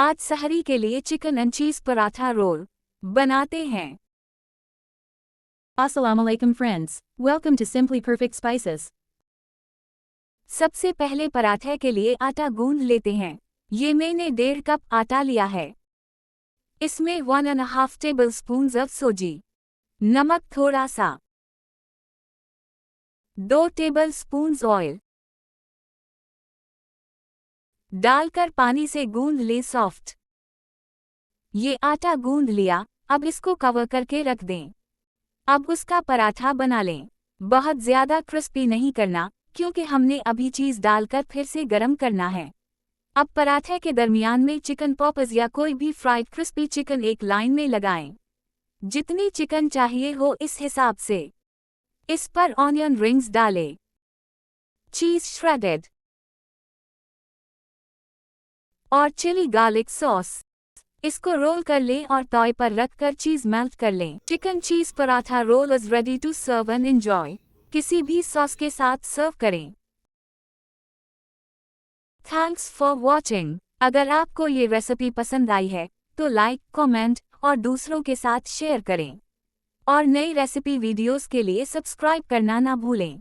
आज सहरी के लिए chicken and cheese paratha roll बनाते हैं। Assalamu alaikum friends. Welcome to Simply Perfect Spices. सबसे पहले पराठे के लिए आटा गूंद लेते हैं। ये मैंने 1.5 कप आटा लिया है। इसमें 1.5 टेबलस्पून ऑफ सूजी, नमक थोड़ा सा, 2 टेबलस्पून ऑयल डालकर पानी से गूंद ले सॉफ्ट। ये आटा गूंद लिया, अब इसको कवर करके रख दें। अब उसका पराठा बना लें। बहुत ज़्यादा क्रिस्पी नहीं करना, क्योंकि हमने अभी चीज़ डालकर फिर से गरम करना है। अब पराठे के दरमियान में चिकन पॉपर्स या कोई भी फ्राइड क्रिस्पी चिकन एक लाइन में लगाएं। जितनी चिकन चाहिए हो इस हिसाब से। इस पर ऑनियन रिंग्स डालें, चीज़ श्रेडेड और चिली गार्लिक सॉस। इसको रोल कर लें और तवे पर रखकर चीज़ मेल्ट कर लें। Chicken cheese paratha roll is ready to serve and enjoy. किसी भी सॉस के साथ सर्व करें। Thanks for watching. अगर आपको ये रेसिपी पसंद आई है तो लाइक, कमेंट और दूसरों के साथ शेयर करें। और नई रेसिपी वीडियोस के लिए सब्सक्राइब करना ना भूलें।